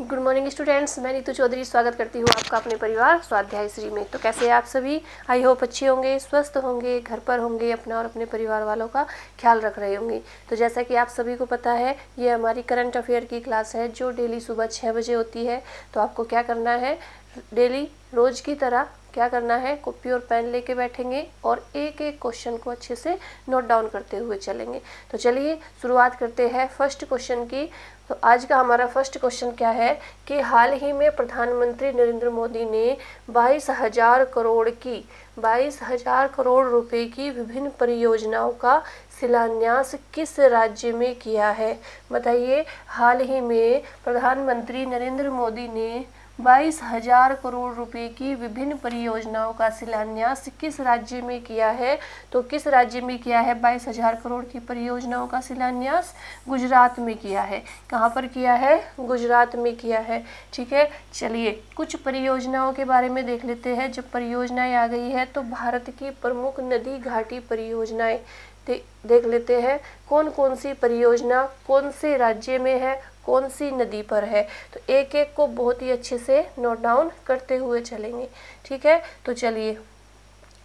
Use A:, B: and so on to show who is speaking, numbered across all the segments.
A: Good morning students, मैं नीतू चौधरी स्वागत करती हूँ आपका अपने परिवार स्वाध्याय श्री में। तो कैसे हैं आप सभी? आई होप अच्छे होंगे, स्वस्थ होंगे, घर पर होंगे, अपना और अपने परिवार वालों का ख्याल रख रहे होंगे। तो जैसा कि आप सभी को पता है, ये हमारी करंट अफेयर की क्लास है जो डेली सुबह 6 बजे होती है। तो आपको क्या करना है, डेली रोज़ की तरह क्या करना है, कॉपी और पेन लेके बैठेंगे और एक एक क्वेश्चन को अच्छे से नोट डाउन करते हुए चलेंगे। तो चलिए शुरुआत करते हैं फर्स्ट क्वेश्चन की। तो आज का हमारा फर्स्ट क्वेश्चन क्या है कि हाल ही में प्रधानमंत्री नरेंद्र मोदी ने 22,000 करोड़ रुपए की विभिन्न परियोजनाओं का शिलान्यास किस राज्य में किया है? बताइए, हाल ही में प्रधानमंत्री नरेंद्र मोदी ने 22,000 करोड़ रुपए की विभिन्न परियोजनाओं का शिलान्यास किस राज्य में किया है? तो किस राज्य में किया है 22,000 करोड़ की परियोजनाओं का शिलान्यास? गुजरात में किया है। कहाँ पर किया है? गुजरात में किया है। ठीक है, चलिए कुछ परियोजनाओं के बारे में देख लेते हैं। जब परियोजनाएं आ गई है तो भारत की प्रमुख नदी घाटी परियोजनाएं देख लेते हैं। कौन कौन सी परियोजना कौन से राज्य में है, कौन सी नदी पर है। तो एक एक को बहुत ही अच्छे से नोट डाउन करते हुए चलेंगे। ठीक है, तो चलिए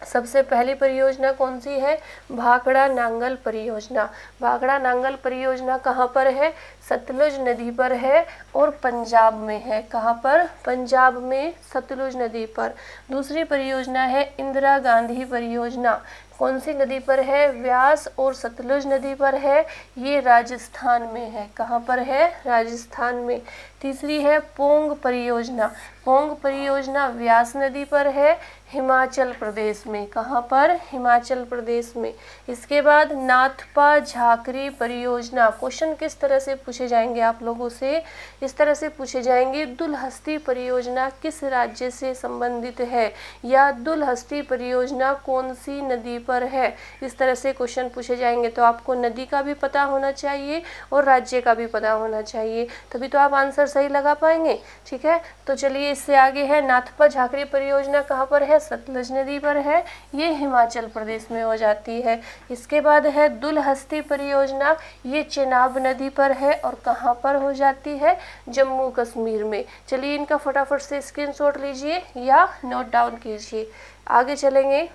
A: सबसे पहली परियोजना कौन सी है? भाखड़ा नांगल परियोजना। भाखड़ा नांगल परियोजना कहाँ पर है? सतलुज नदी पर है और पंजाब में है। कहाँ पर? पंजाब में सतलुज नदी पर। दूसरी परियोजना है इंदिरा गांधी परियोजना। कौन सी नदी पर है? व्यास और सतलुज नदी पर है। ये राजस्थान में है। कहाँ पर है? राजस्थान में। तीसरी है पोंग परियोजना। पोंग परियोजना व्यास नदी पर है, हिमाचल प्रदेश में। कहाँ पर? हिमाचल प्रदेश में। इसके बाद नाथपा झाकरी परियोजना। क्वेश्चन किस तरह से पूछे जाएंगे आप लोगों से? इस तरह से पूछे जाएंगे, दुलहस्ती परियोजना किस राज्य से संबंधित है, या दुलहस्ती परियोजना कौन सी नदी पर है। इस तरह से क्वेश्चन पूछे जाएंगे। तो आपको नदी का भी पता होना चाहिए और राज्य का भी पता होना चाहिए, तभी तो आप आंसर सही लगा पाएंगे। ठीक है, तो चलिए इससे आगे है नाथपा झाकरी परियोजना कहाँ पर है? सतलुज नदी पर है। ये हिमाचल प्रदेश में हो जाती है। इसके बाद है दुलहस्ती परियोजना। ये चेनाब नदी पर है और कहाँ पर हो जाती है? जम्मू कश्मीर में। चलिए इनका फटाफट से स्क्रीनशॉट लीजिए या नोट डाउन कीजिए। आगे चलेंगे,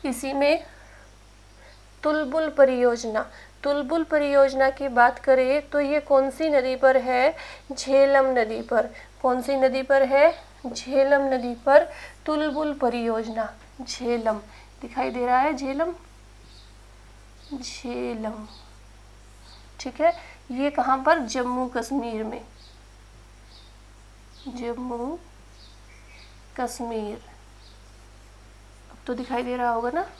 A: इसी में तुलबुल परियोजना। तुलबुल परियोजना की बात करें तो ये कौन सी नदी पर है? झेलम नदी पर। कौन सी नदी पर है? झेलम नदी पर तुलबुल परियोजना। झेलम दिखाई दे रहा है, झेलम, झेलम। ठीक है, ये कहाँ पर? जम्मू कश्मीर में। जम्मू कश्मीर। अब तो दिखाई दे रहा होगा ना।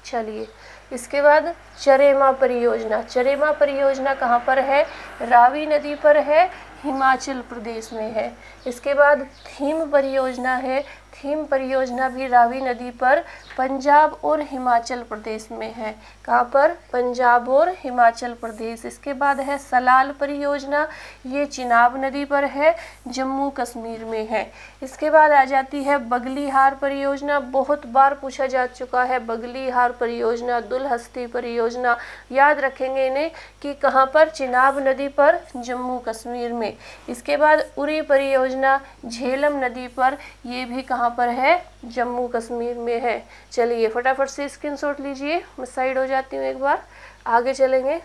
A: चलिए इसके बाद चरेमा परियोजना। चरेमा परियोजना कहाँ पर है? रावी नदी पर है, हिमाचल प्रदेश में है। इसके बाद थीम परियोजना है। थीम परियोजना भी रावी नदी पर पंजाब और हिमाचल प्रदेश में है। कहाँ पर? पंजाब और हिमाचल प्रदेश। इसके बाद है सलाल परियोजना। ये चिनाब नदी पर है, जम्मू कश्मीर में है। इसके बाद आ जाती है बगलीहार परियोजना। बहुत बार पूछा जा चुका है बगलीहार परियोजना, दुलहस्ती परियोजना। याद रखेंगे इन्हें कि कहाँ पर? चिनाब नदी पर, जम्मू कश्मीर में। इसके बाद उरी परियोजना झेलम नदी पर। ये भी कहाँ पर है? जम्मू कश्मीर में है। चलिए फटाफट से स्क्रीनशॉट लीजिए, मैं साइड हो जाती हूँ एक बार। आगे चलेंगे,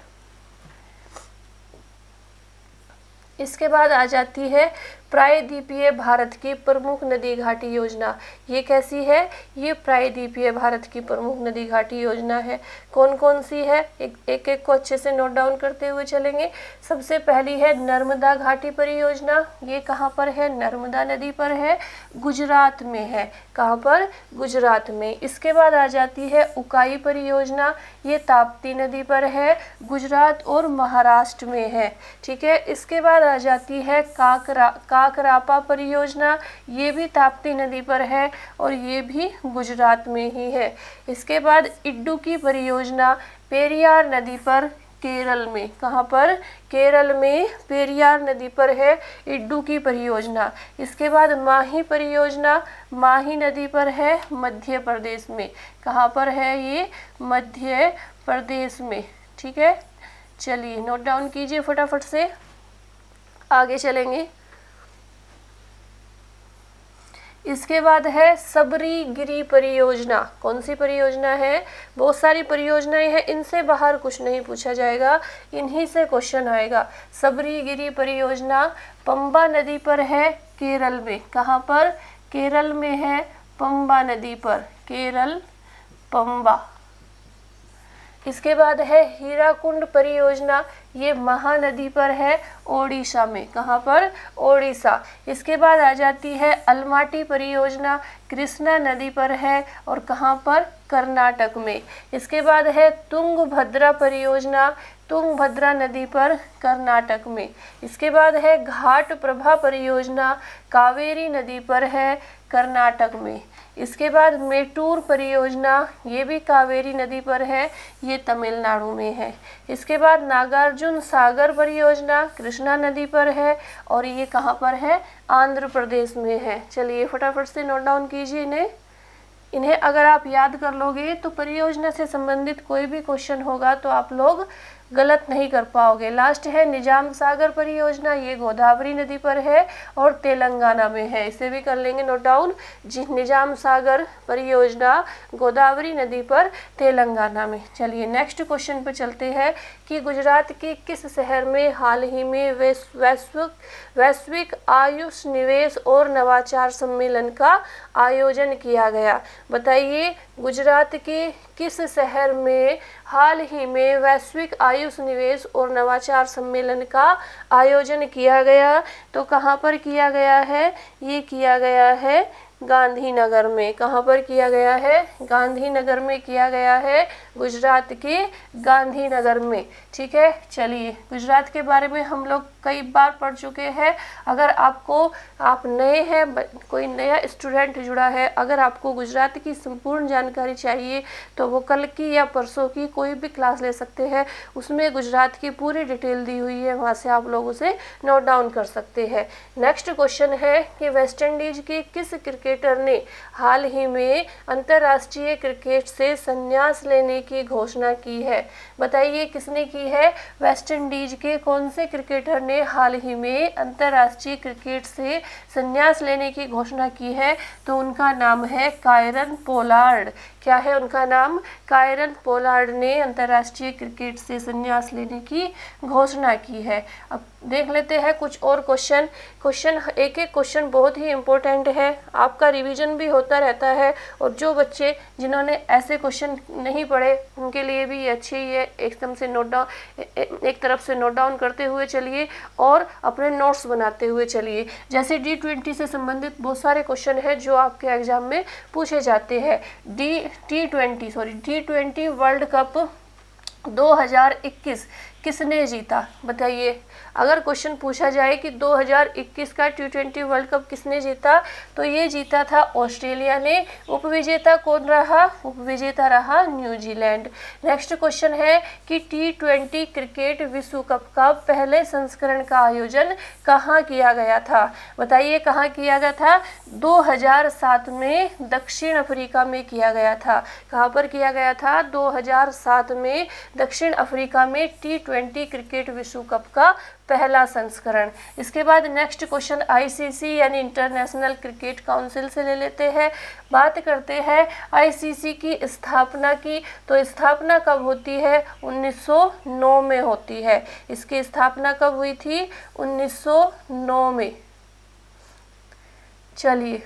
A: इसके बाद आ जाती है प्रायद्वीपीय भारत की प्रमुख नदी घाटी योजना। ये कैसी है? ये प्रायद्वीपीय भारत की प्रमुख नदी घाटी योजना है। कौन कौन सी है? एक एक को अच्छे से नोट डाउन करते हुए चलेंगे। सबसे पहली है नर्मदा घाटी परियोजना। ये कहाँ पर है? नर्मदा नदी पर है, गुजरात में है। कहाँ पर? गुजरात में। इसके बाद आ जाती है उकाई परियोजना। ये ताप्ती नदी पर है, गुजरात और महाराष्ट्र में है। ठीक है, इसके बाद आ जाती है काकरापा परियोजना। ये भी ताप्ती नदी पर है और ये भी गुजरात में ही है। इसके बाद इडुक्की परियोजना पेरियार नदी पर, केरल में। कहाँ पर? केरल में पेरियार नदी पर है इडुक्की परियोजना। इसके बाद माही परियोजना माही नदी पर है, मध्य प्रदेश में। कहाँ पर है ये? मध्य प्रदेश में। ठीक है, चलिए नोट डाउन कीजिए फटाफट से। आगे चलेंगे। इसके बाद है सबरीगिरी परियोजना। कौन सी परियोजना है? बहुत सारी परियोजनाएं हैं, इनसे बाहर कुछ नहीं पूछा जाएगा, इन्हीं से क्वेश्चन आएगा। सबरीगिरी परियोजना पंबा नदी पर है केरल में। कहाँ पर? केरल में है, पंबा नदी पर, केरल पंबा। इसके बाद है हीराकुंड परियोजना, ये महानदी पर है, ओडिशा में। कहाँ पर? ओडिशा। इसके बाद आ जाती है अलमाटी परियोजना, कृष्णा नदी पर है और कहाँ पर? कर्नाटक में। इसके बाद है तुंगभद्रा परियोजना, तुंगभद्रा नदी पर, कर्नाटक में। इसके बाद है घाट प्रभा परियोजना, कावेरी नदी पर है, कर्नाटक में। इसके बाद मेटूर परियोजना, ये भी कावेरी नदी पर है, ये तमिलनाडु में है। इसके बाद नागार्जुन सागर परियोजना कृष्णा नदी पर है और ये कहाँ पर है? आंध्र प्रदेश में है। चलिए फटाफट से नोट डाउन कीजिए इन्हें अगर आप याद कर लोगे तो परियोजना से संबंधित कोई भी क्वेश्चन होगा तो आप लोग गलत नहीं कर पाओगे। लास्ट है निजाम सागर परियोजना, ये गोदावरी नदी पर है और तेलंगाना में है। इसे भी कर लेंगे नोट डाउन। निजाम सागर परियोजना गोदावरी नदी पर, तेलंगाना में। चलिए नेक्स्ट क्वेश्चन पे चलते हैं कि गुजरात के किस शहर में हाल ही में वैश्विक आयुष निवेश और नवाचार सम्मेलन का आयोजन किया गया? बताइए, गुजरात के किस शहर में हाल ही में वैश्विक आयुष निवेश और नवाचार सम्मेलन का आयोजन किया गया? तो कहाँ पर किया गया है? ये किया गया है गांधीनगर में। कहाँ पर किया गया है? गांधीनगर में किया गया है, गुजरात के गांधीनगर में। ठीक है, चलिए गुजरात के बारे में हम लोग कई बार पढ़ चुके हैं। अगर आप नए हैं, कोई नया स्टूडेंट जुड़ा है, अगर आपको गुजरात की संपूर्ण जानकारी चाहिए तो वो कल की या परसों की कोई भी क्लास ले सकते हैं, उसमें गुजरात की पूरी डिटेल दी हुई है, वहाँ से आप लोग उसे नोट डाउन कर सकते हैं। नेक्स्ट क्वेश्चन है कि वेस्ट इंडीज के किस क्रिकेटर ने हाल ही में अंतर्राष्ट्रीय क्रिकेट से संन्यास लेने की घोषणा की है? बताइए किसने की है? वेस्ट इंडीज के कौन से क्रिकेटर ने हाल ही में अंतर्राष्ट्रीय क्रिकेट से संन्यास लेने की घोषणा की है? तो उनका नाम है कायरन पोलार्ड। क्या है उनका नाम? कायरन पोलार्ड ने अंतर्राष्ट्रीय क्रिकेट से संन्यास लेने की घोषणा की है। अब देख लेते हैं कुछ और क्वेश्चन। एक एक क्वेश्चन बहुत ही इम्पोर्टेंट है, आपका रिवीजन भी होता रहता है, और जो बच्चे जिन्होंने ऐसे क्वेश्चन नहीं पढ़े उनके लिए भी अच्छी ही है। एकदम से नोट डाउन, एक तरफ से नोट डाउन करते हुए चलिए और अपने नोट्स बनाते हुए चलिए। जैसे T20 से संबंधित बहुत सारे क्वेश्चन हैं जो आपके एग्जाम में पूछे जाते हैं। T20 वर्ल्ड कप 2021 किसने जीता? बताइए, अगर क्वेश्चन पूछा जाए कि 2021 का T20 वर्ल्ड कप किसने जीता, तो ये जीता था ऑस्ट्रेलिया ने। उपविजेता कौन रहा? उपविजेता रहा न्यूजीलैंड। नेक्स्ट क्वेश्चन है कि T20 क्रिकेट विश्व कप का पहले संस्करण का आयोजन कहाँ किया गया था? बताइए कहाँ किया गया था? 2007 में दक्षिण अफ्रीका में किया गया था। कहाँ पर किया गया था? 2007 में दक्षिण अफ्रीका में T20 क्रिकेट विश्व कप का पहला संस्करण। इसके बाद नेक्स्ट क्वेश्चन ICC यानी इंटरनेशनल क्रिकेट काउंसिल से ले लेते हैं। बात करते हैं ICC की स्थापना की, तो स्थापना कब होती है? 1909 में होती है। इसकी स्थापना कब हुई थी? 1909 में। चलिए,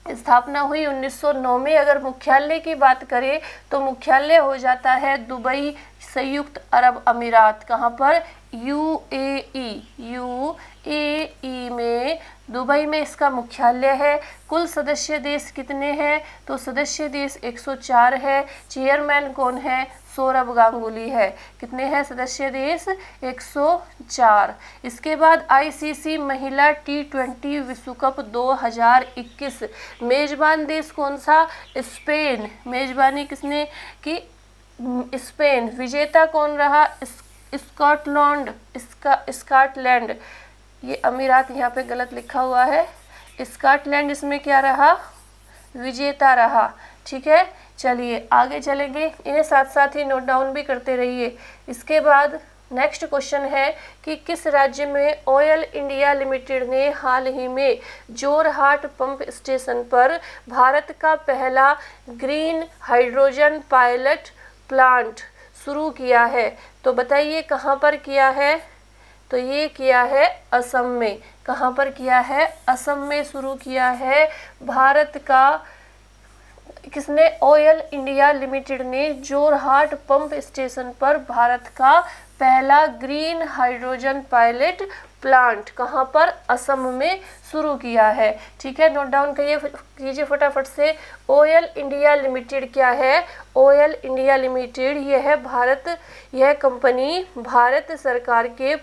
A: स्थापना हुई 1909 में। अगर मुख्यालय की बात करें तो मुख्यालय हो जाता है दुबई, संयुक्त अरब अमीरात। कहाँ पर? UAE में, दुबई में इसका मुख्यालय है। कुल सदस्य देश कितने हैं? तो सदस्य देश 104 है। चेयरमैन कौन है? सौरभ गांगुली है। कितने हैं सदस्य देश? 104। इसके बाद ICC महिला T20 विश्व कप 2021, मेजबान देश कौन सा? स्पेन। मेजबानी किसने की? स्पेन। विजेता कौन रहा? स्कॉटलैंड। ये अमीरात यहाँ पे गलत लिखा हुआ है, स्कॉटलैंड इसमें क्या रहा? विजेता रहा। ठीक है, चलिए आगे चलेंगे। इन्हें साथ साथ ही नोट डाउन भी करते रहिए। इसके बाद नेक्स्ट क्वेश्चन है कि किस राज्य में ऑयल इंडिया लिमिटेड ने हाल ही में जोरहाट पंप स्टेशन पर भारत का पहला ग्रीन हाइड्रोजन पायलट प्लांट शुरू किया है? तो बताइए कहाँ पर किया है? तो ये किया है असम में। कहाँ पर किया है? असम में शुरू किया है। भारत का किसने? ऑयल इंडिया लिमिटेड ने जोरहाट पंप स्टेशन पर भारत का पहला ग्रीन हाइड्रोजन पायलट प्लांट कहाँ पर? असम में शुरू किया है। ठीक है, नोट डाउन कीजिए फटाफट से। ऑयल इंडिया लिमिटेड क्या है? ऑयल इंडिया लिमिटेड यह है यह कंपनी भारत सरकार के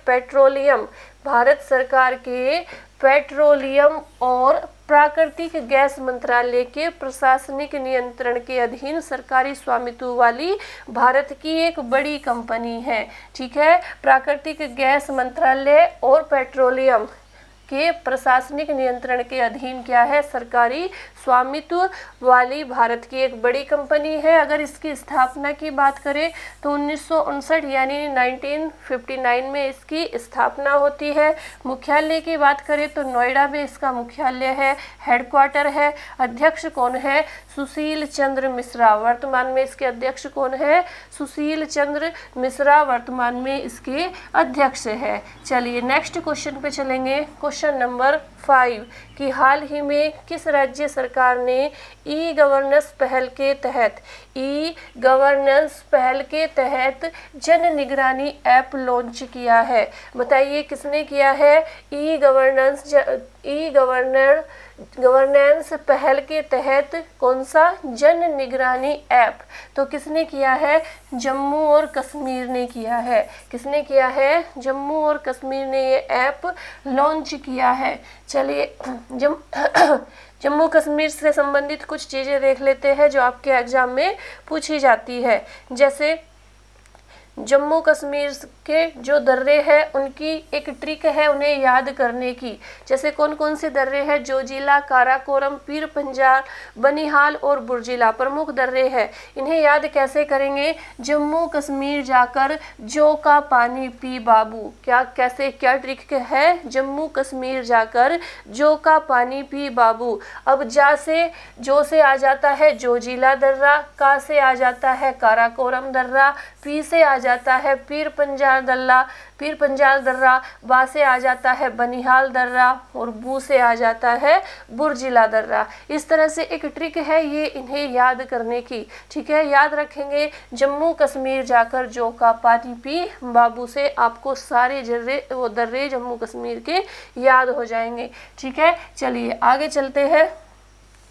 A: पेट्रोलियम और प्राकृतिक गैस मंत्रालय के प्रशासनिक नियंत्रण के अधीन सरकारी स्वामित्व वाली भारत की एक बड़ी कंपनी है। ठीक है, प्राकृतिक गैस मंत्रालय और पेट्रोलियम के प्रशासनिक नियंत्रण के अधीन क्या है? सरकारी स्वामित्व वाली भारत की एक बड़ी कंपनी है। अगर इसकी स्थापना की बात करें तो 1959 यानी 1959 में इसकी स्थापना होती है। मुख्यालय की बात करें तो नोएडा में इसका मुख्यालय है, हेडक्वार्टर है। अध्यक्ष कौन है? सुशील चंद्र मिश्रा। वर्तमान में इसके अध्यक्ष कौन है? सुशील चंद्र मिश्रा वर्तमान में इसके अध्यक्ष है। चलिए नेक्स्ट क्वेश्चन पे चलेंगे। क्वेश्चन नंबर 5 कि हाल ही में किस राज्य सरकार ने ई गवर्नेंस पहल के तहत जन निगरानी ऐप लॉन्च किया है? बताइए किसने किया है? ई गवर्नेंस पहल के तहत कौन सा? जन निगरानी ऐप। तो किसने किया है? जम्मू और कश्मीर ने किया है। किसने किया है? जम्मू और कश्मीर ने ये ऐप लॉन्च किया है। चलिए जम्मू कश्मीर से संबंधित कुछ चीज़ें देख लेते हैं जो आपके एग्जाम में पूछी जाती है। जैसे जम्मू कश्मीर के जो दर्रे हैं उनकी एक ट्रिक है उन्हें याद करने की। जैसे कौन कौन से दर्रे हैं? जोजिला, काराकोरम, पीर पंजाल, बनिहाल और बुर्जिला प्रमुख दर्रे हैं। इन्हें याद कैसे करेंगे? जम्मू कश्मीर जाकर जो का पानी पी बाबू। क्या ट्रिक है? जम्मू कश्मीर जाकर जो का पानी पी बाबू। अब जो से आ जाता है जोजिला दर्रा, का से आ जाता है काराकोरम दर्रा, पी से आ जाता है पीर पंजाल दर्रा, बा से आ जाता है बनिहाल दर्रा और बू से आ जाता है बुर्जिला दर्रा। इस तरह से एक ट्रिक है ये इन्हें याद करने की। ठीक है, याद रखेंगे जम्मू कश्मीर जाकर जो का पानी पी बाबू से आपको सारे दर्रे जम्मू कश्मीर के याद हो जाएंगे। ठीक है, चलिए आगे चलते हैं।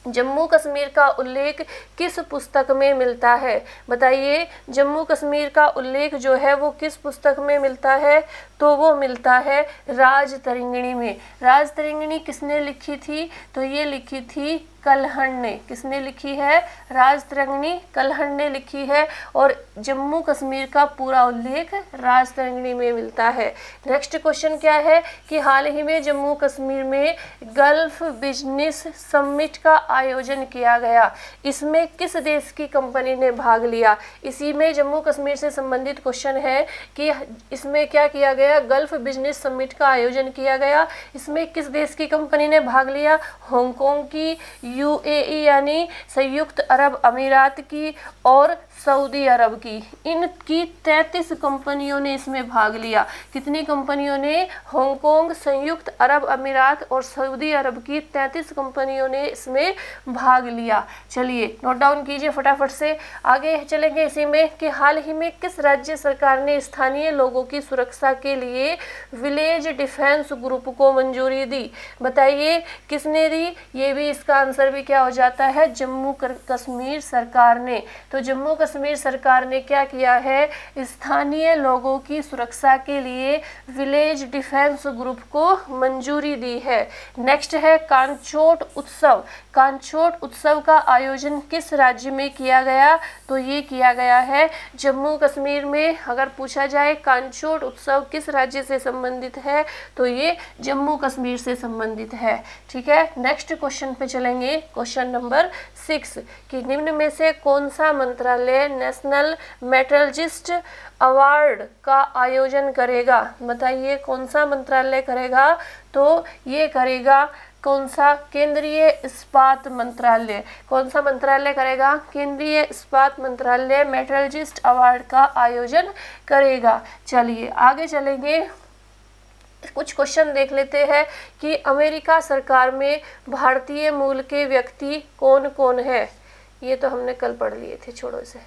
A: जम्मू कश्मीर का उल्लेख किस पुस्तक में मिलता है? बताइए जम्मू कश्मीर का उल्लेख जो है वो किस पुस्तक में मिलता है? तो वो मिलता है राजतरंगिणी में। राजतरंगिणी किसने लिखी थी? तो ये लिखी थी कल्हण ने। किसने लिखी है? राजतरंगिणी कल्हण ने लिखी है और जम्मू कश्मीर का पूरा उल्लेख राजतरंगिणी में मिलता है। नेक्स्ट क्वेश्चन क्या है कि हाल ही में जम्मू कश्मीर में गल्फ बिजनेस समिट का आयोजन किया गया। इसमें किस देश की कंपनी ने भाग लिया? इसी में जम्मू कश्मीर से संबंधित क्वेश्चन है कि इसमें क्या किया गया? गल्फ बिजनेस समिट का आयोजन किया गया। इसमें किस देश की कंपनी ने भाग लिया? हांगकांग की, यूएई यानी संयुक्त अरब अमीरात की और सऊदी अरब की। इनकी 33 कंपनियों ने इसमें भाग लिया। कितनी कंपनियों ने? हांगकांग, संयुक्त अरब अमीरात और सऊदी अरब की 33 कंपनियों ने इसमें भाग लिया। चलिए नोट डाउन कीजिए फटाफट से। आगे चलेंगे इसी में कि हाल ही में किस राज्य सरकार ने स्थानीय लोगों की सुरक्षा के लिए विलेज डिफेंस ग्रुप को मंजूरी दी? बताइए किसने दी? ये भी इसका आंसर भी क्या हो जाता है? जम्मू कश्मीर सरकार ने। तो जम्मू कश्मीर सरकार ने क्या किया है? स्थानीय लोगों की सुरक्षा के लिए विलेज डिफेंस ग्रुप को मंजूरी दी है। नेक्स्ट है कांचोट उत्सव। कांचोट उत्सव का आयोजन किस राज्य में किया गया? तो ये किया गया है जम्मू कश्मीर में। अगर पूछा जाए कांचोट उत्सव किस राज्य से संबंधित है तो ये जम्मू कश्मीर से संबंधित है। ठीक है, नेक्स्ट क्वेश्चन पे चलेंगे चलेंगे क्वेश्चन नंबर 6 कि निम्न में से कौन सा मंत्रालय नेशनल मेटलर्जिस्ट अवार्ड का आयोजन करेगा। बताइए कौन सा मंत्रालय करेगा, तो ये करेगा कौन सा, केंद्रीय इस्पात मंत्रालय। कौन सा मंत्रालय करेगा, केंद्रीय इस्पात मंत्रालय मेटलर्जिस्ट अवार्ड का आयोजन करेगा। चलिए आगे चलेंगे, कुछ क्वेश्चन देख लेते हैं कि अमेरिका सरकार में भारतीय मूल के व्यक्ति कौन कौन है। ये तो हमने कल पढ़ लिए थे, छोड़ो इसे।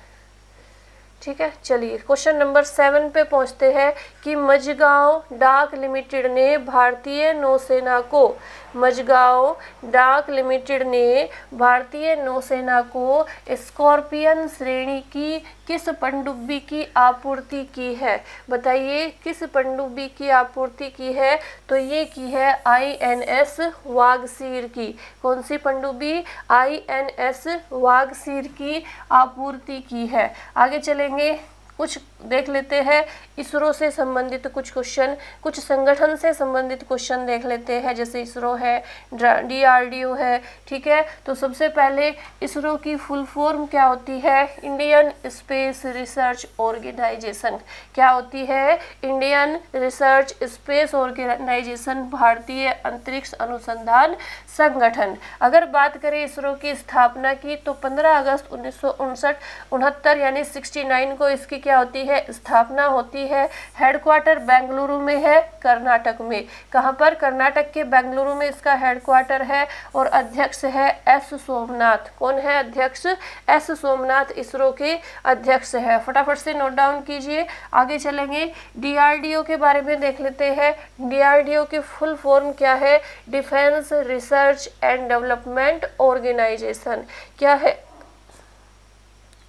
A: ठीक है, चलिए क्वेश्चन नंबर 7 पे पहुंचते हैं कि मझगांव डाक लिमिटेड ने भारतीय नौसेना को, मझगांव डाक लिमिटेड ने भारतीय नौसेना को स्कॉर्पियन श्रेणी की किस पनडुब्बी की आपूर्ति की है। बताइए किस पनडुब्बी की आपूर्ति की है, तो ये की है INS वागसीर की। कौन सी पनडुब्बी, INS वागसीर की आपूर्ति की है। आगे चलेंगे, कुछ देख लेते हैं इसरो से संबंधित कुछ क्वेश्चन, कुछ संगठन से संबंधित क्वेश्चन देख लेते हैं। जैसे इसरो है, DRDO है, ठीक है। तो सबसे पहले इसरो की फुल फॉर्म क्या होती है, इंडियन स्पेस रिसर्च ऑर्गेनाइजेशन। क्या होती है, इंडियन रिसर्च स्पेस ऑर्गेनाइजेशन, भारतीय अंतरिक्ष अनुसंधान संगठन। अगर बात करें इसरो की स्थापना की तो 15 अगस्त 1969 यानी 69 को इसकी क्या होती है, स्थापना होती है। हेडक्वार्टर बेंगलुरु में है, कर्नाटक में। कहाँ पर, कर्नाटक के बेंगलुरु में इसका हेडक्वार्टर है। और अध्यक्ष है S सोमनाथ। कौन है अध्यक्ष, S सोमनाथ इसरो के अध्यक्ष है। फटाफट से नोट डाउन कीजिए। आगे चलेंगे, DRDO के बारे में देख लेते हैं। DRDO की फुल फॉर्म क्या है, defence research and development organisation. क्या है,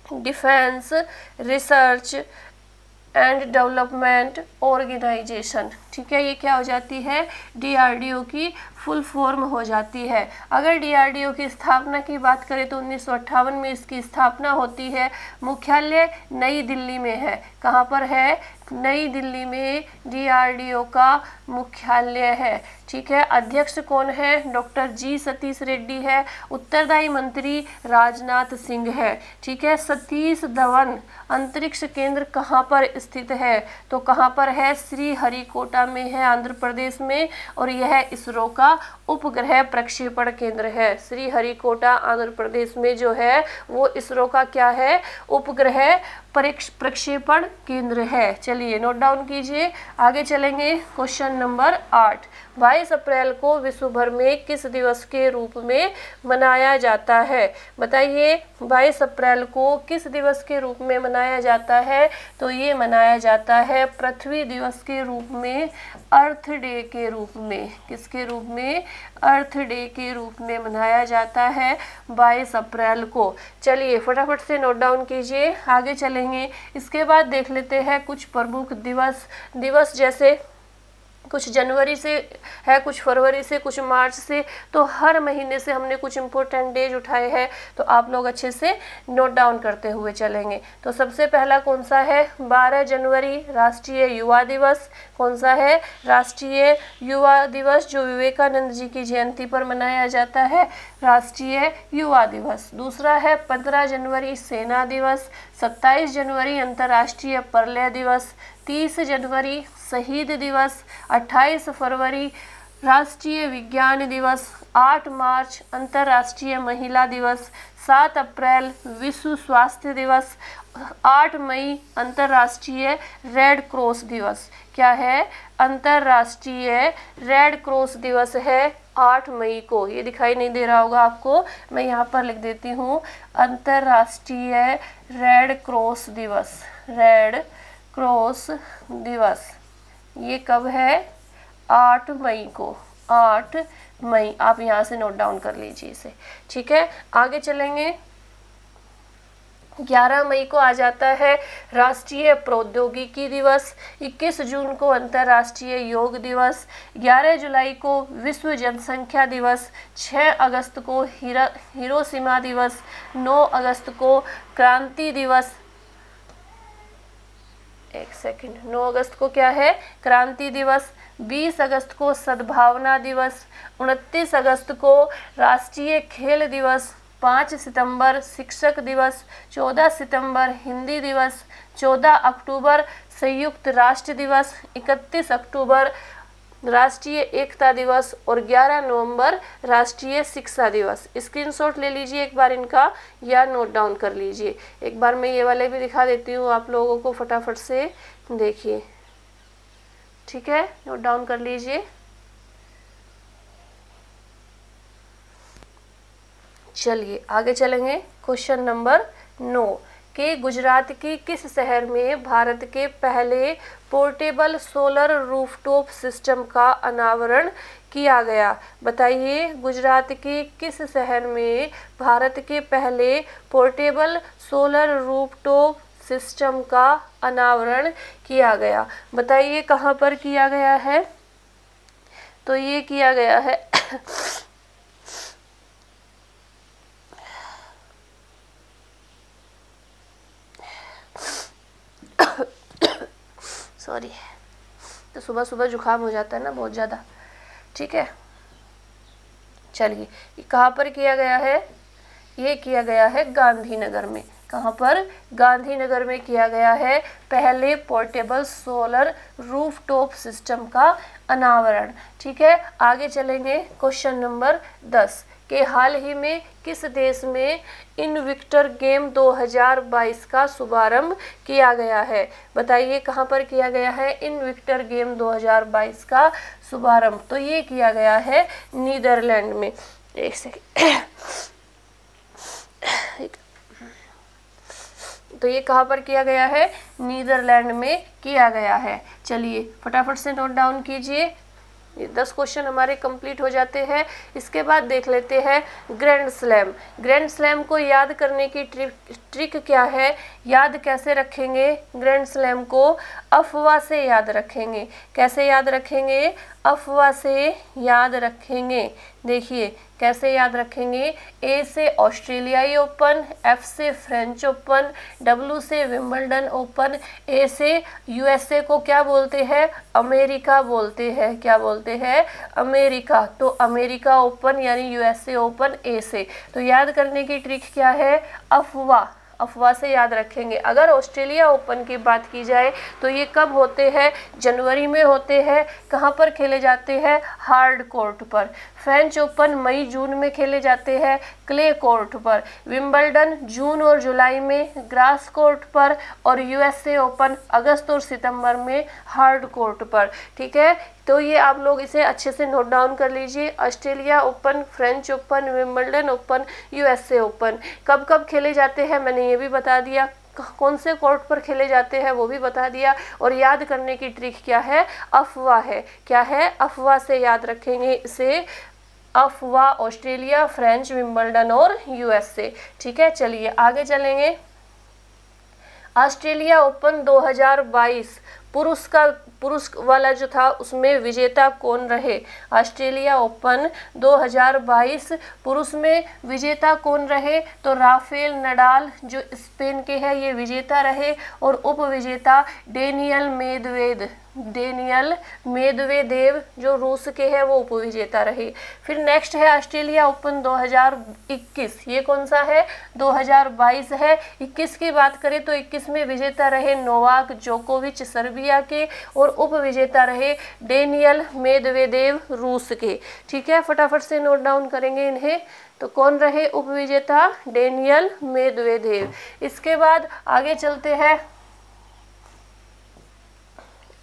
A: defence research and development organisation. ठीक है, ये क्या हो जाती है, DRDO की फुल फॉर्म हो जाती है। अगर DRDO की स्थापना की बात करें तो 1958 में इसकी स्थापना होती है। मुख्यालय नई दिल्ली में है। कहाँ पर है, नई दिल्ली में DRDO का मुख्यालय है। ठीक है, अध्यक्ष कौन है, डॉक्टर G सतीश रेड्डी है। उत्तरदायी मंत्री राजनाथ सिंह है। ठीक है, सतीश धवन अंतरिक्ष केंद्र कहाँ पर स्थित है, तो कहाँ पर है, श्रीहरिकोटा में है, आंध्र प्रदेश में। और यह इसरो का उपग्रह प्रक्षेपण केंद्र है। श्रीहरिकोटा आंध्र प्रदेश में जो है वो इसरो का क्या है, उपग्रह प्रक्षेपण केंद्र है। चलिए नोट डाउन कीजिए। आगे चलेंगे, क्वेश्चन नंबर 8, 22 अप्रैल को विश्व भर में किस दिवस के रूप में मनाया जाता है। बताइए 22 अप्रैल को किस दिवस के रूप में मनाया जाता है, तो ये मनाया जाता है पृथ्वी दिवस के रूप में, अर्थ डे के रूप में। किसके रूप में, अर्थ डे के रूप में मनाया जाता है 22 अप्रैल को। चलिए फटाफट से नोट डाउन कीजिए। आगे चलेंगे, इसके बाद देख लेते हैं कुछ प्रमुख दिवस जैसे कुछ जनवरी से है, कुछ फरवरी से, कुछ मार्च से। तो हर महीने से हमने कुछ इम्पोर्टेंट डेज उठाए हैं, तो आप लोग अच्छे से नोट डाउन करते हुए चलेंगे। तो सबसे पहला कौन सा है, 12 जनवरी राष्ट्रीय युवा दिवस। कौन सा है, राष्ट्रीय युवा दिवस, जो विवेकानंद जी की जयंती पर मनाया जाता है, राष्ट्रीय युवा दिवस। दूसरा है 15 जनवरी सेना दिवस। 27 जनवरी अंतर्राष्ट्रीय प्रलय दिवस। 30 जनवरी शहीद दिवस। 28 फरवरी राष्ट्रीय विज्ञान दिवस। 8 मार्च अंतर्राष्ट्रीय महिला दिवस। 7 अप्रैल विश्व स्वास्थ्य दिवस। 8 मई अंतर्राष्ट्रीय रेड क्रॉस दिवस। क्या है, अंतर्राष्ट्रीय रेड क्रॉस दिवस है 8 मई को। ये दिखाई नहीं दे रहा होगा आपको, मैं यहाँ पर लिख देती हूँ, अंतर्राष्ट्रीय रेड क्रॉस दिवस। रेड क्रॉस दिवस ये कब है, 8 मई को। 8 मई, आप यहाँ से नोट डाउन कर लीजिए इसे। ठीक है, आगे चलेंगे। 11 मई को आ जाता है राष्ट्रीय प्रौद्योगिकी दिवस। 21 जून को अंतर्राष्ट्रीय योग दिवस। 11 जुलाई को विश्व जनसंख्या दिवस। 6 अगस्त को हिरोशिमा दिवस। 9 अगस्त को क्रांति दिवस। एक सेकंड, 9 अगस्त को क्या है? क्रांति दिवस। 20 अगस्त को सद्भावना दिवस। 29 अगस्त को राष्ट्रीय खेल दिवस। 5 सितंबर शिक्षक दिवस। 14 सितंबर हिंदी दिवस। 14 अक्टूबर संयुक्त राष्ट्र दिवस। 31 अक्टूबर राष्ट्रीय एकता दिवस और 11 नवंबर राष्ट्रीय शिक्षा दिवस। स्क्रीनशॉट ले लीजिए एक बार इनका या नोट डाउन कर लीजिए। एक बार मैं ये वाले भी दिखा देती हूँ आप लोगों को, फटाफट से देखिए, ठीक है, नोट डाउन कर लीजिए। चलिए आगे चलेंगे। क्वेश्चन नंबर 9 कि गुजरात की किस शहर में भारत के पहले पोर्टेबल सोलर रूफटॉप सिस्टम का अनावरण किया गया? बताइए, गुजरात के किस शहर में भारत के पहले पोर्टेबल सोलर रूफटॉप सिस्टम का अनावरण किया गया? बताइए कहाँ पर किया गया है? तो ये किया गया है सॉरी, तो सुबह सुबह जुकाम हो जाता है ना बहुत ज़्यादा, ठीक है। चलिए कहाँ पर किया गया है? ये किया गया है गांधीनगर में। कहाँ पर? गांधीनगर में किया गया है पहले पोर्टेबल सोलर रूफटॉप सिस्टम का अनावरण, ठीक है। आगे चलेंगे। क्वेश्चन नंबर 10 कि हाल ही में किस देश में इनविक्टर गेम 2022 का शुभारंभ किया गया है? बताइए कहाँ पर किया गया है इनविक्टर गेम 2022 का शुभारंभ? तो ये किया गया है नीदरलैंड में। एक सेकंड, तो ये कहाँ पर किया गया है? नीदरलैंड में किया गया है। चलिए फटाफट से नोट डाउन कीजिए। 10 क्वेश्चन हमारे कंप्लीट हो जाते हैं। इसके बाद देख लेते हैं ग्रैंड स्लैम। ग्रैंड स्लैम को याद करने की ट्रिक क्या है? याद कैसे रखेंगे ग्रैंड स्लैम को? अफवाह से याद रखेंगे। कैसे याद रखेंगे? अफवाह से याद रखेंगे। देखिए कैसे याद रखेंगे? ए से ऑस्ट्रेलियाई ओपन, एफ से फ्रेंच ओपन, डब्ल्यू से विंबलडन ओपन, ए से यूएसए को क्या बोलते हैं? अमेरिका बोलते हैं। क्या बोलते हैं? अमेरिका। तो अमेरिका ओपन यानी यूएसए ओपन ए से। तो याद करने की ट्रिक क्या है? अफवाह। अफवाह से याद रखेंगे। अगर ऑस्ट्रेलिया ओपन की बात की जाए तो ये कब होते हैं? जनवरी में होते हैं। कहाँ पर खेले जाते हैं? हार्ड कोर्ट पर। फ्रेंच ओपन मई जून में खेले जाते हैं क्ले कोर्ट पर। विंबलडन जून और जुलाई में ग्रास कोर्ट पर। और यूएसए ओपन अगस्त और सितंबर में हार्ड कोर्ट पर, ठीक है। तो ये आप लोग इसे अच्छे से नोट डाउन कर लीजिए। Australia open, French open, Wimbledon open, USA open कब कब खेले जाते हैं मैंने ये भी बता दिया। कौन से कोर्ट पर खेले जाते हैं वो भी बता दिया। और याद करने की ट्रिक क्या है? अफवाह है। क्या है? अफवाह से याद रखेंगे इसे। अफवाह ऑस्ट्रेलिया, फ्रेंच, विंबलडन और यूएसए, ठीक है। चलिए आगे चलेंगे। ऑस्ट्रेलिया ओपन 2022 पुरुष वाला जो था उसमें विजेता कौन रहे? ऑस्ट्रेलिया ओपन 2022 पुरुष में विजेता कौन रहे? तो राफेल नडाल जो स्पेन के हैं ये विजेता रहे। और उप विजेता डेनियल मेदवेदेव जो रूस के हैं वो उप विजेता रहे। फिर नेक्स्ट है ऑस्ट्रेलिया ओपन 2021। ये कौन सा है? 2022 है। 21 की बात करें तो 21 में विजेता रहे नोवाक जोकोविच सर्बिया के और उप विजेता रहे डेनियल मेदवेदेव रूस के, ठीक है। फटाफट से नोट डाउन करेंगे इन्हें। तो कौन रहे उप विजेता? Daniel Medvedev. इसके बाद आगे चलते हैं।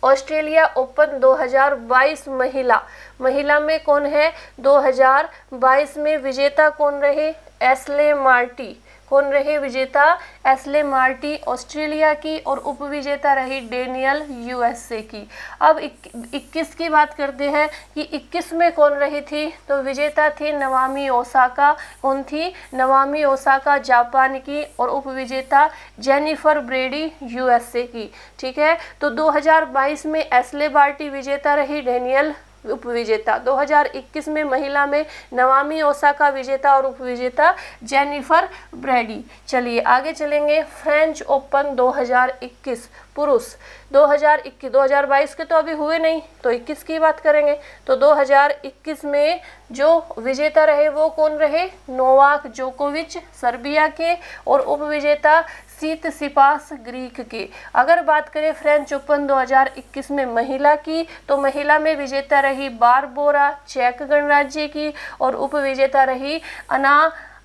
A: ऑस्ट्रेलिया ओपन 2022 महिला में कौन है? 2022 में विजेता कौन रहे? Ashleigh Barty. कौन रहे विजेता? एशले मार्टी ऑस्ट्रेलिया की। और उप विजेता रही डेनियल यूएसए की। अब 21 की बात करते हैं कि 21 में कौन रही थी? तो विजेता थी नवामी ओसाका। कौन थी? नवामी ओसाका जापान की। और उप विजेता जेनिफर ब्रेडी यूएसए की, ठीक है। तो 2022 में एशले मार्टी विजेता रही, डेनियल उपविजेता। 2021 में महिला में नवामी ओसाका विजेता और उपविजेता जेनिफर ब्रैडी। चलिए आगे चलेंगे। फ्रेंच ओपन 2021 पुरुष 2021, 2022 के तो अभी हुए नहीं, तो 21 की बात करेंगे। तो 2021 में जो विजेता रहे वो कौन रहे? नोवाक जोकोविच सर्बिया के, और उपविजेता सीतसिपास ग्रीक के। अगर बात करें फ्रेंच ओपन 2021 में महिला की, तो महिला में विजेता रही बारबोरा चेक गणराज्य की, और उपविजेता रही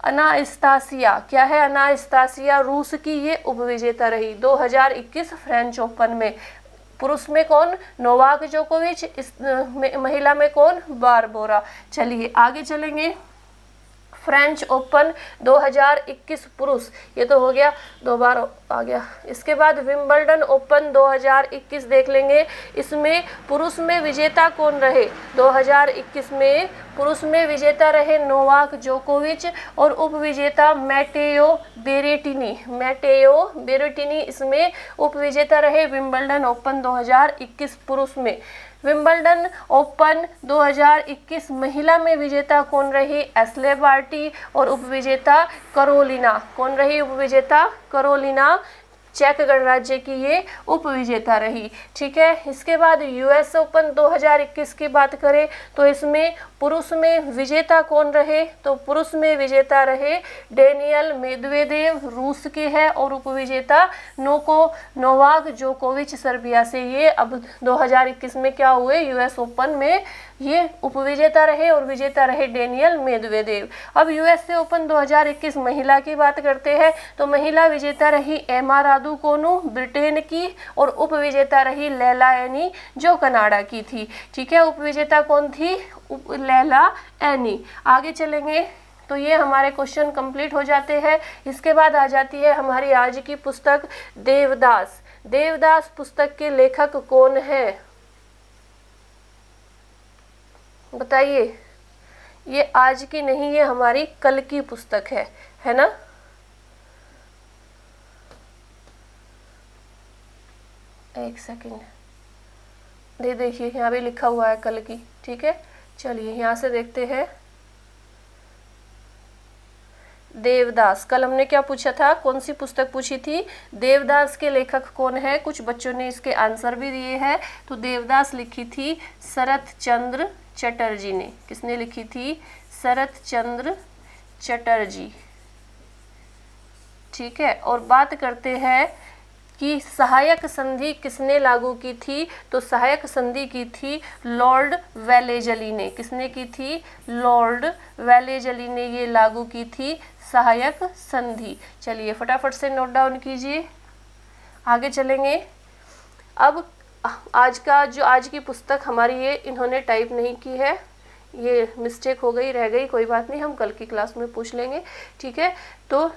A: अनास्तासिया, क्या है? अनास्तासिया रूस की, ये उपविजेता रही 2021 फ्रेंच ओपन में। पुरुष में कौन? नोवाक जोकोविच, इस महिला में कौन? बारबोरा। चलिए आगे चलेंगे। फ्रेंच ओपन 2021 पुरुष, ये तो हो गया, दो बार आ गया। इसके बाद विंबलडन ओपन 2021 देख लेंगे। इसमें पुरुष में विजेता कौन रहे? 2021 में पुरुष में विजेता रहे नोवाक जोकोविच, और उपविजेता मैटेओ बेरेटिनी इसमें उपविजेता रहे विंबलडन ओपन 2021 पुरुष में। विंबलडन ओपन 2021 महिला में विजेता कौन रही? एस्ले बार्टी, और उपविजेता करोलिना, कौन रही? उपविजेता करोलिना चेक गणराज्य की ये उपविजेता रही। ठीक है। इसके बाद यूएस ओपन 2021 की बात करें तो इसमें पुरुष में विजेता कौन रहे? तो पुरुष में विजेता रहे डेनियल मेदवेदेव रूस के हैं, और उपविजेता नोवाक जोकोविच सर्बिया से। ये अब 2021 में क्या हुए? यूएस ओपन में ये उपविजेता रहे, और विजेता रहे डेनियल मेदवेदेव। अब यूएसए ओपन 2021 महिला की बात करते हैं तो महिला विजेता रही एमा रादुकोनु ब्रिटेन की, और उपविजेता रही लैला एनी जो कनाडा की थी। ठीक है। उपविजेता कौन थी? लैला एनी। आगे चलेंगे तो ये हमारे क्वेश्चन कंप्लीट हो जाते हैं। इसके बाद आ जाती है हमारी आज की पुस्तक देवदास। देवदास पुस्तक के लेखक कौन है? बताइए। ये आज की नहीं, ये हमारी कल की पुस्तक है ना? एक सेकंड देखिए, यहाँ भी लिखा हुआ है कल की। ठीक है। चलिए यहाँ से देखते हैं। देवदास, कल हमने क्या पूछा था? कौन सी पुस्तक पूछी थी? देवदास के लेखक कौन है? कुछ बच्चों ने इसके आंसर भी दिए हैं। तो देवदास लिखी थी शरत चंद्र चटर्जी ने। किसने लिखी थी? शरत चंद्र चटर्जी। ठीक है। और बात करते हैं कि सहायक संधि किसने लागू की थी? तो सहायक संधि की थी लॉर्ड वेलेजली ने। किसने की थी? लॉर्ड वेलेजली ने ये लागू की थी सहायक संधि। चलिए फटाफट से नोट डाउन कीजिए। आगे चलेंगे। अब आज की पुस्तक हमारी ये इन्होंने टाइप नहीं की है, ये मिस्टेक हो गई, रह गई, कोई बात नहीं, हम कल की क्लास में पूछ लेंगे। ठीक है। तो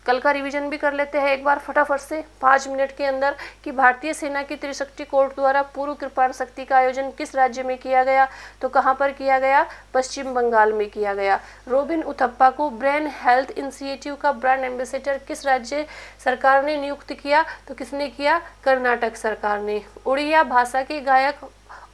A: कल का रिवीजन भी कर लेते हैं एक बार फटाफट से 5 मिनट के अंदर कि भारतीय सेना की त्रिशक्ति कोर द्वारा पूर्व कृपाण शक्ति का आयोजन किस राज्य में किया गया? तो कहाँ पर किया गया? पश्चिम बंगाल में किया गया। रोबिन उथप्पा को ब्रेन हेल्थ इनिशिएटिव का ब्रांड एम्बेसडर किस राज्य सरकार ने नियुक्त किया? तो किसने किया? कर्नाटक सरकार ने। उड़िया भाषा के गायक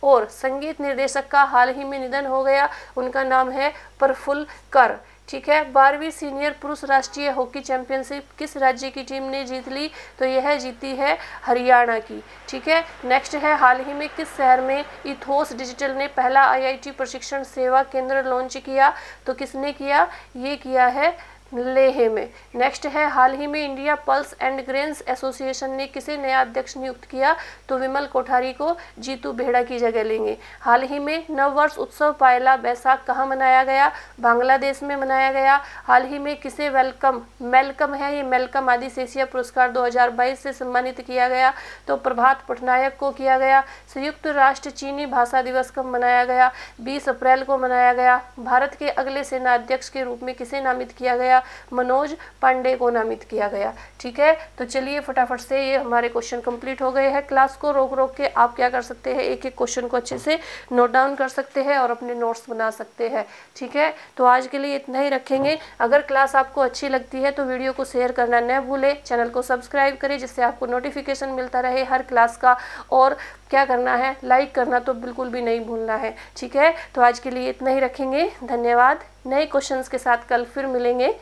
A: और संगीत निर्देशक का हाल ही में निधन हो गया, उनका नाम है प्रफुल्ल कर। ठीक है। 12वीं सीनियर पुरुष राष्ट्रीय हॉकी चैंपियनशिप किस राज्य की टीम ने जीत ली? तो यह जीती है हरियाणा की। ठीक है। नेक्स्ट है, हाल ही में किस शहर में इथोस डिजिटल ने पहला आईआईटी प्रशिक्षण सेवा केंद्र लॉन्च किया? तो किसने किया? ये किया है लेह में। नेक्स्ट है, हाल ही में India pulse and grains association ने किसे नया अध्यक्ष नियुक्त किया? तो विमल कोठारी को जीतू बेहड़ा की जगह लेंगे। हाल ही में नववर्ष उत्सव पहला बैसाख कहाँ मनाया गया? बांग्लादेश में मनाया गया। हाल ही में किसे मेलकम है ये मेलकम आदिस एशिया पुरस्कार 2022 से सम्मानित किया गया? तो प्रभात पटनायक को किया गया। संयुक्त राष्ट्र चीनी भाषा दिवस कब मनाया गया? 20 अप्रैल को मनाया गया। भारत के अगले सेना अध्यक्ष के रूप में किसे नामित किया गया? गया, मनोज पांडे को नामित किया गया। ठीक है, तो चलिए फटाफट से ये हमारे क्वेश्चन कंप्लीट हो गए हैं। क्लास को रोक रोक के आप क्या कर सकते हैं, एक एक क्वेश्चन को अच्छे से नोट डाउन कर सकते हैं और अपने नोट्स बना सकते हैं। ठीक है, तो आज के लिए इतना ही रखेंगे। अगर क्लास आपको अच्छी लगती है तो वीडियो को शेयर करना न भूलें, चैनल को सब्सक्राइब करें जिससे आपको नोटिफिकेशन मिलता रहे हर क्लास का, और क्या करना है, लाइक करना तो बिल्कुल भी नहीं भूलना है। ठीक है, तो आज के लिए इतना ही रखेंगे। धन्यवाद। नए क्वेश्चंस के साथ कल फिर मिलेंगे।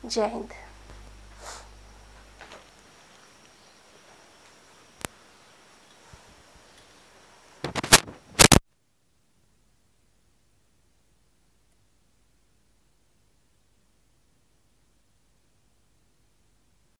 A: जय हिंद।